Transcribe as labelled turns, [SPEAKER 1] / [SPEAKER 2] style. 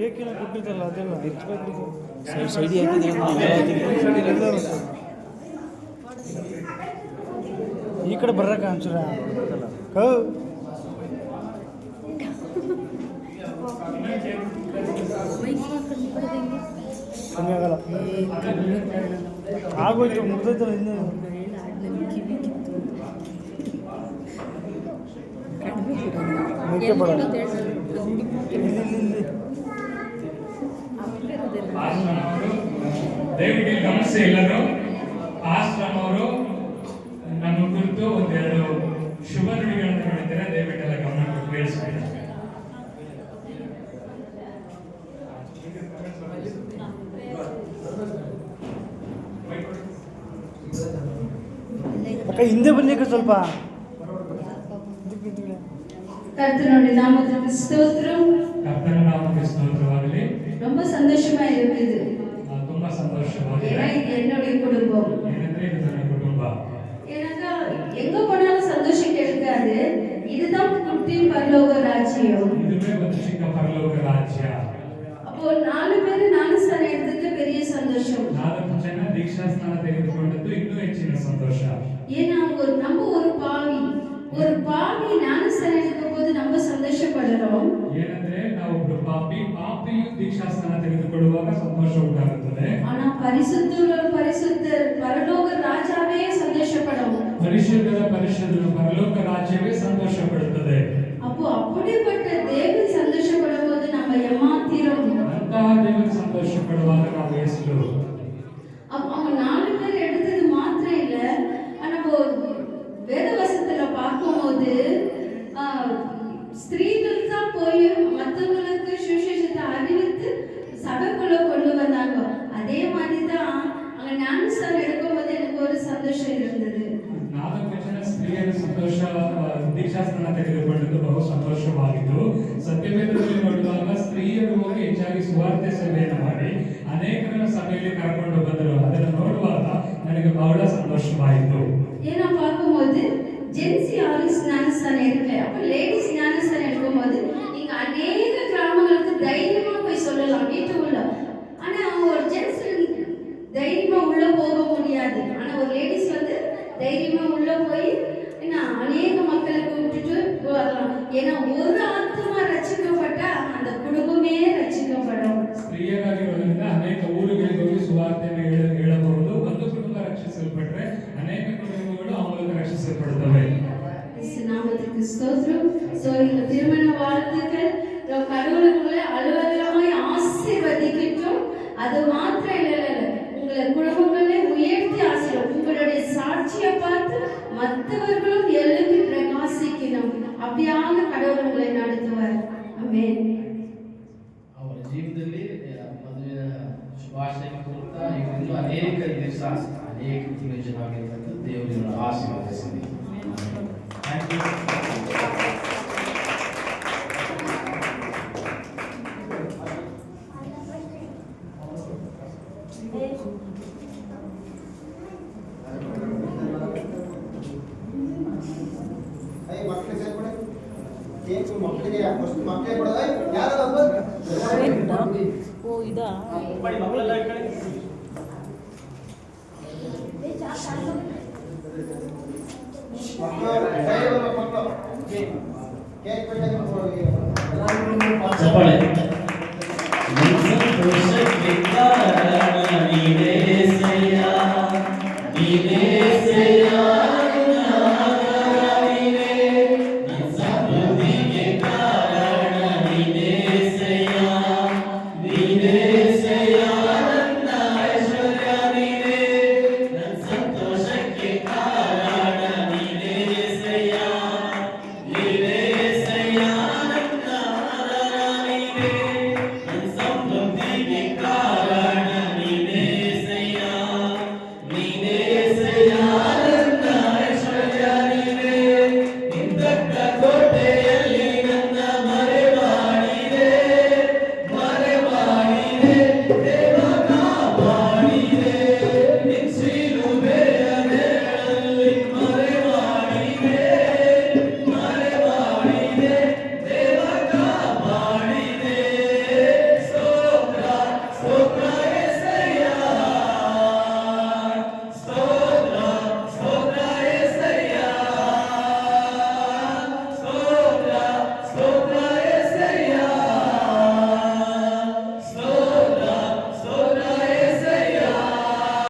[SPEAKER 1] ಕೇಕಿನ ಕೊಟ್ಟಿದ್ದಲ್ಲ ಅದೆಲ್ಲ ಸೈಡಿ ಹಾಕಿದ್ರೆ ಈ ಕಡೆ ಬರ್ರಕ್ಕ ಒಂಚೂರ ಕಮ್ಮಿ ಆಗಲ್ಲ ಆಗೋಯ್ತು ಮುಗ್ದೈತಲ್ಲ ಇನ್ನು
[SPEAKER 2] ದಯವಿಟ್ಟು ಗಮನಿಸಿ ಎಲ್ಲರೂ. ಆಶ್ರಮ ಅವರು ನಮ್ಮ ಕುರಿತು ಒಂದೆರಡು ಶುಭ ನುಡಿಗಳನ್ನು ಹೇಳಿದ್ದಾರೆ. ದಯವಿಟ್ಟು ಎಲ್ಲ ಗಮನ ಕೊಟ್ಟು ಕೇಳಿಸ್ಬೇಕು.
[SPEAKER 1] ಅಕ್ಕ ಹಿಂದೆ ಬನ್ನಿಕ್ಕ ಸ್ವಲ್ಪ.
[SPEAKER 3] கர்த்தருடைய நாமத்திற்கு ஸ்தோத்திரம்.
[SPEAKER 2] கர்த்தருடைய நாமத்திற்கு ஸ்தோத்திரவாகಲಿ.
[SPEAKER 3] ரொம்ப சந்தோஷமா இருக்குது.
[SPEAKER 2] ತುಂಬಾ ಸಂತೋಷವಾಗಿದೆ.
[SPEAKER 3] ஏன்னா இது என்னுடைய குடும்பம்.
[SPEAKER 2] ಏನಂದ್ರೆ ಇದು ನನ್ನ ಕುಟುಂಬ.
[SPEAKER 3] எனக்கு எங்க போனாலும் சந்தோஷம் கிடைக்காது. இதுதான் குட்டி பரலோக ராஜ்யம்.
[SPEAKER 2] இதுவே ಒಂದು ಚಿಕ್ಕ ಪರಲೋಕ ರಾಜ್ಯ.
[SPEAKER 3] அப்போ 4 பேர் ஞானஸ்நாನ எடுத்தது பெரிய சந்தோஷம்.
[SPEAKER 2] 4 ಜನ ದೀಕ್ಷಾಸ್ನಾನ ತೆಗೆದುಕೊಂಡದ್ದು ಇನ್ನೂ ಹೆಚ್ಚಿನ ಸಂತೋಷ.
[SPEAKER 3] ஏன்னா நம்ம ஒரு பாவி ஞானஸ்நாನ எடுக்கும்போது நம்ம சந்தோஷப்படுறோம்.
[SPEAKER 2] ಏನಂದ್ರೆ ನಾವು ಒಬ್ಬ ಪಾಪಿಯು ದೀಕ್ಷಾಸ್ನಾನ ತೆಗೆದುಕೊಳ್ಳುವಾಗ ಸಂತೋಷ ಉಂಟಾಗುತ್ತದೆ.
[SPEAKER 3] ஆனா பரிசுத்தர் பரலோக ராஜாவே சந்தோஷப்படும்.
[SPEAKER 2] ಪರಿಶುದ್ಧರು ಪರಲೋಕ ರಾಜ್ಯವೇ ಸಂತೋಷ ಪಡುತ್ತದೆ.
[SPEAKER 3] அப்போ அப்படிப்பட்ட தேவன் சந்தோஷப்படும்போது நம்ம ஏமாத்திரோம்.
[SPEAKER 2] ಅಂತಹ ದೇವರು ಸಂತೋಷ ಪಡುವಾಗ ನಾವು ಎಷ್ಟು
[SPEAKER 3] அவங்க 4 பேர் எடுத்தது மாத்திரம் இல்ல, நம்ம வேதவசனத்துல பார்க்கும்போது ஸ்திரீகள் தான் போய் மற்றவங்களுக்கு சுவிசேஷத்தை அறிவித்து சபைக்குள்ள கொண்டு வந்தாங்க. அதே மாதிரி தான் அங்க ஞானஸ்நானம் எடுக்கும்போது எனக்கு ஒரு சந்தோஷம் இருந்தது.
[SPEAKER 2] 4 ಜನ ಸ್ತ್ರೀಯರು ದೀಕ್ಷಾಸ್ನಾನ ತೆಗೆದುಕೊಂಡದ್ದು ಬಹು ಸಂತೋಷವಾಗಿತ್ತು. ಸತ್ಯವೇದದಲ್ಲಿ ನೋಡುವಾಗ ಸ್ತ್ರೀಯರು ಹೋಗಿ ಹೆಚ್ಚಾಗಿ ಸುವಾರ್ತೆ ಸೇವೆಯನ್ನು ಮಾಡಿ ಅನೇಕರನ್ನು ಸಭೆಯಲ್ಲಿ ಕರ್ಕೊಂಡು ಬಂದರು. ಅದನ್ನು ನೋಡುವಾಗ ನನಗೆ ಬಹಳ ಸಂತೋಷವಾಯಿತು.
[SPEAKER 3] ஏன்னா பார்க்கும்போது ஜென்சி ஆலிஸ் ஞானஸ்நானம் எடுக்கல, அப்ப லேடிஸ் ஞானஸ்நானம் எடுக்கும்போது நீங்க அநேக கிராமங்களுக்கு தைரியமா போய் சொல்லலாம் வீட்டுக்குள்ள. ஆனா அவங்க ஒரு ஜென்ஸ் தைரியமா உள்ள போக முடியாது. ஆனா ஒரு லேடிஸ் வந்து தைரியமா உள்ள போய் அநேக மக்களுக்கு விட்டுட்டு வரலாம். ஏன்னா ஒரு ஆத்மா ரட்சிக்கப்பட்டா அந்த குடும்பமே ரட்சிக்கப்படும்.
[SPEAKER 2] ಸ್ತ್ರೀಯರಾಗಿರೋದ್ರಿಂದ ಅನೇಕ ಊರುಗಳಿಗೆ ಹೋಗಿ ಸುವಾರ್ತೆಯನ್ನು ಹೇಳಬಹುದು. ಒಂದು ಕುಟುಂಬ ರಕ್ಷಿಸಲ್ಪಟ್ಟರೆ ಅನೇಕ ಕುಟುಂಬಗಳು ಆ ಮೂಲಕ ರಕ್ಷಿಸಲ್ಪಡುತ್ತವೆ.
[SPEAKER 3] நாமத்துக்கு ஸ்தோத்திரம். இந்த திருமண வாழ்த்துக்கள் கடவுளுக்குள்ள அலுவலகமாய் ஆசீர்வதிக்கட்டும். அது மாத்திரம் இல்ல, உங்களை குடும்பங்களே உயர்த்தி ஆசீர்வதிக்கும். உங்களுடைய சாட்சியை பார்த்து மற்றவர்களும் எழுப்பி பிரகாசிக்கணும். அப்படியாக கடவுள் உங்களை நடத்துவார். ஆமென்.
[SPEAKER 4] ಅವರ ಜೀವನದಲ್ಲಿ ಮದುವೆ ಶುಭಾಶಯ ಕೊಡ್ತಾ ಇವತ್ತು ಅನೇಕ ದಿವಸ ಅನೇಕ ಪ್ರಯೋಜನವಾಗಿರುವಂಥದ್ದು ದೇವರನ್ನು ಆಶೀರ್ವದಿಸಲಿ. Thank you.
[SPEAKER 5] ಮಕ್ಕಳಿಗೆ ಸೇರ್ಕೊಡಿ. ಕೇಕ್ ಮಕ್ಕಳಿಗೆ ಫಸ್ಟ್ ಮಕ್ಕಳಿಗೆ ಕೊಡೋದು. ಯಾರು
[SPEAKER 6] ಓ ಇದಾ
[SPEAKER 5] ಮಕ್ಕಳೆಲ್ಲ ಈ ಕಡೆ. ಮಕ್ಕಳು ಕೈ ಬರೋ ಮಕ್ಕಳು ಕೇಕ್ ಬಿಟ್ಟಾಗ ಕೊಡೋದು.
[SPEAKER 4] ಚಪ್ಪಾಳೆ. ಸಂತೋಷಕ್ಕಿಂತ ನೀನೇ ಸಯ್ಯ, ನೀನೇ ಸಯ್ಯ.